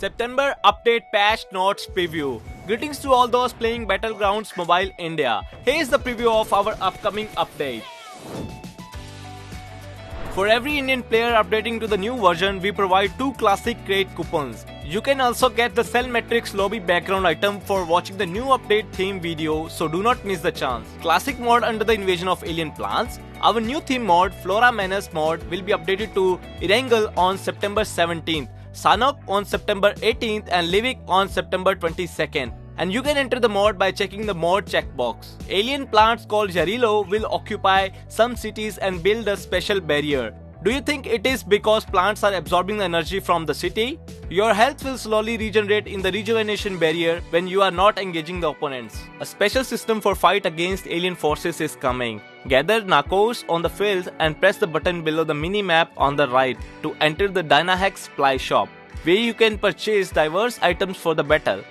September Update Patch Notes Preview. Greetings to all those playing Battlegrounds Mobile India. Here's the preview of our upcoming update. For every Indian player updating to the new version, we provide 2 classic crate coupons. You can also get the Cell Matrix lobby background item for watching the new update theme video, so do not miss the chance. Classic mod under the invasion of alien plants. Our new theme mod, Flora Menace mod, will be updated to Erangel on September 17th, Sanok on September 18th and Livik on September 22nd. And you can enter the mod by checking the mod checkbox. Alien plants called Jarilo will occupy some cities and build a special barrier. Do you think it is because plants are absorbing the energy from the city? Your health will slowly regenerate in the rejuvenation barrier when you are not engaging the opponents. A special system for fight against alien forces is coming. Gather Nakos on the field and press the button below the mini-map on the right to enter the Dynahex supply shop, where you can purchase diverse items for the battle.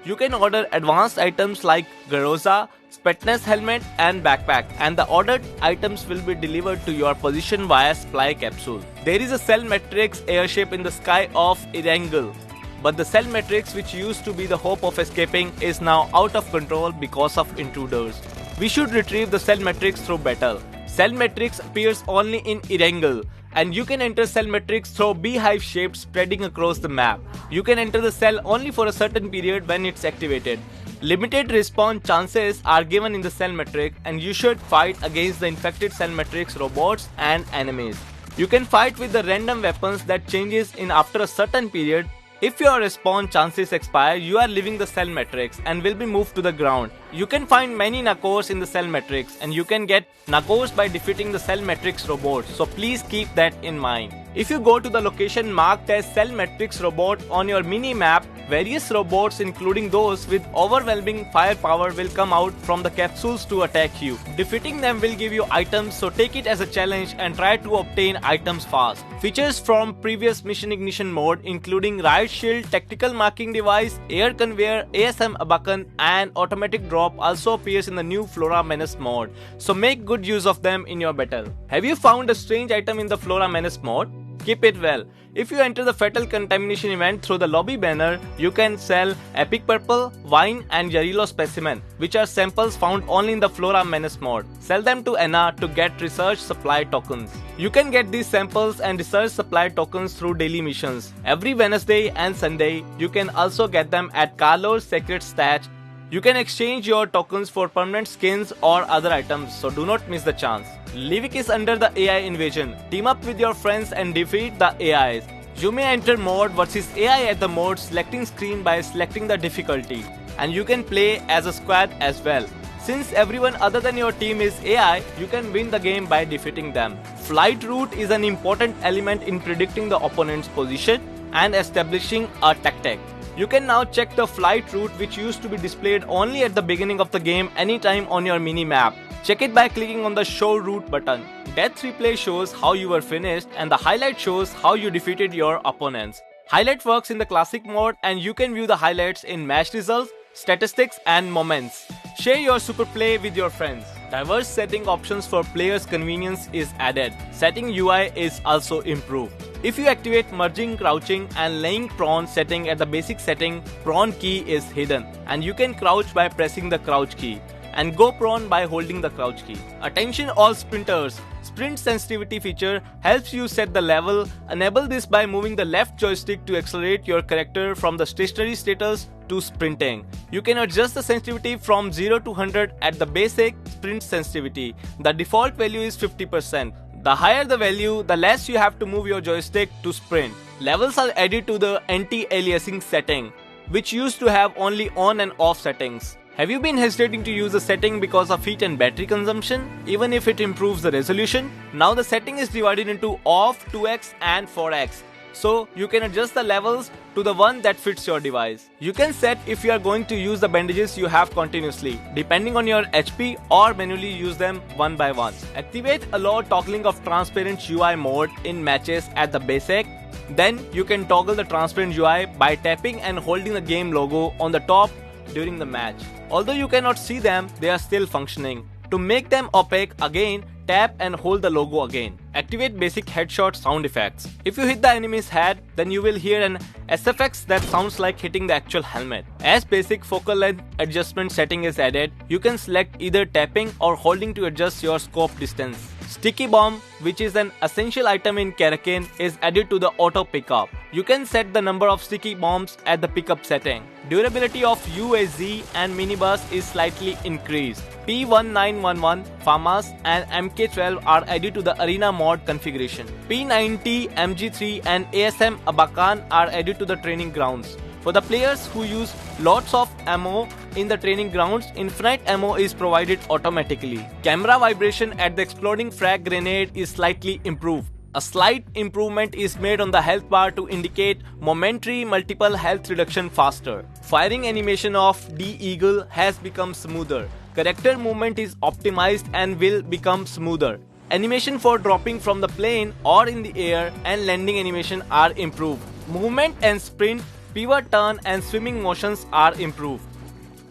You can order advanced items like Garoza, Spetness helmet and backpack, and the ordered items will be delivered to your position via supply capsule. There is a Cell Matrix airship in the sky of Erangel, but the Cell Matrix, which used to be the hope of escaping, is now out of control because of intruders. We should retrieve the Cell Matrix through battle. Cell Matrix appears only in Erangel, and you can enter Cell Matrix through beehive shapes spreading across the map. You can enter the cell only for a certain period when it's activated. Limited respawn chances are given in the Cell Matrix, and you should fight against the infected Cell Matrix robots and enemies. You can fight with the random weapons that changes in after a certain period. If your respawn chances expire, you are leaving the Cell Matrix and will be moved to the ground. You can find many Nakos in the Cell Matrix, and you can get Nakos by defeating the Cell Matrix robots, so please keep that in mind. If you go to the location marked as Cell Matrix robot on your mini-map, various robots including those with overwhelming firepower will come out from the capsules to attack you. Defeating them will give you items, so take it as a challenge and try to obtain items fast. Features from previous Mission Ignition mode including Riot Shield, Tactical Marking Device, Air Conveyor, ASM Abakan and Automatic Drop also appears in the new Flora Menace mode, so make good use of them in your battle. Have you found a strange item in the Flora Menace mode? Keep it well. If you enter the Fatal Contamination event through the lobby banner, you can sell Epic Purple, Wine and Jarilo Specimen, which are samples found only in the Flora Menace mode. Sell them to Anna to get research supply tokens. You can get these samples and research supply tokens through daily missions. Every Wednesday and Sunday, you can also get them at Carlo's Secret Stash. You can exchange your tokens for permanent skins or other items, so do not miss the chance. Livik is under the AI invasion. Team up with your friends and defeat the AIs. You may enter mode versus AI at the mode selecting screen by selecting the difficulty, and you can play as a squad as well. Since everyone other than your team is AI, you can win the game by defeating them. Flight route is an important element in predicting the opponent's position and establishing a tactic. You can now check the flight route, which used to be displayed only at the beginning of the game anytime on your mini-map. Check it by clicking on the Show Route button. Death Replay shows how you were finished, and the highlight shows how you defeated your opponents. Highlight works in the classic mode, and you can view the highlights in match results, statistics and moments. Share your super play with your friends. Diverse setting options for players' convenience is added. Setting UI is also improved. If you activate merging, crouching and laying prone setting at the basic setting, prone key is hidden, and you can crouch by pressing the crouch key and go prone by holding the crouch key. Attention all sprinters! Sprint sensitivity feature helps you set the level. Enable this by moving the left joystick to accelerate your character from the stationary status to sprinting. You can adjust the sensitivity from 0 to 100 at the basic sprint sensitivity. The default value is 50%. The higher the value, the less you have to move your joystick to sprint. Levels are added to the anti-aliasing setting, which used to have only on and off settings. Have you been hesitating to use the setting because of heat and battery consumption, even if it improves the resolution? Now the setting is divided into off, 2x and 4x. So you can adjust the levels to the one that fits your device. You can set if you are going to use the bandages you have continuously, depending on your HP, or manually use them one by one. Activate allow toggling of transparent UI mode in matches at the basic. Then you can toggle the transparent UI by tapping and holding the game logo on the top during the match. Although you cannot see them, they are still functioning. To make them opaque again, tap and hold the logo again. Activate basic headshot sound effects. If you hit the enemy's head, then you will hear an SFX that sounds like hitting the actual helmet. As basic focal length adjustment setting is added, you can select either tapping or holding to adjust your scope distance. Sticky Bomb, which is an essential item in Karakane, is added to the auto pickup. You can set the number of sticky bombs at the pickup setting. Durability of UAZ and minibus is slightly increased. P1911, FAMAS and MK12 are added to the arena mod configuration. P90, MG3 and ASM Abakan are added to the training grounds. For the players who use lots of ammo in the training grounds, infinite ammo is provided automatically. Camera vibration at the exploding frag grenade is slightly improved. A slight improvement is made on the health bar to indicate momentary multiple health reduction faster. Firing animation of D-Eagle has become smoother. Character movement is optimized and will become smoother. Animation for dropping from the plane or in the air and landing animation are improved. Movement and sprint, pivot turn and swimming motions are improved.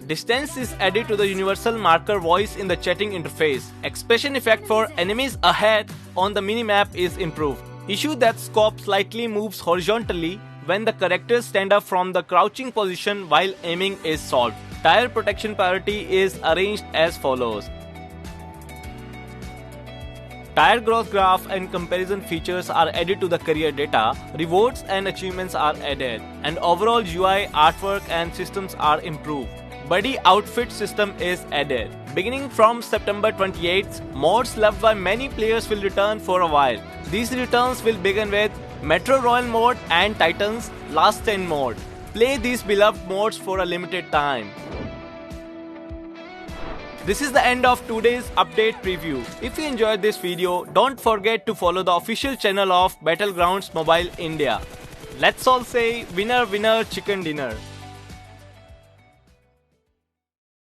Distance is added to the universal marker voice in the chatting interface. Expression effect for enemies ahead on the minimap is improved. Issue that scope slightly moves horizontally when the characters stand up from the crouching position while aiming is solved. Tire protection priority is arranged as follows. Tire growth graph and comparison features are added to the career data, rewards and achievements are added, and overall UI, artwork and systems are improved. Buddy outfit system is added. Beginning from September 28th, mods loved by many players will return for a while. These returns will begin with Metro Royal mode and Titans Last Stand mode. Play these beloved modes for a limited time. This is the end of today's update preview. If you enjoyed this video, don't forget to follow the official channel of Battlegrounds Mobile India. Let's all say winner winner chicken dinner.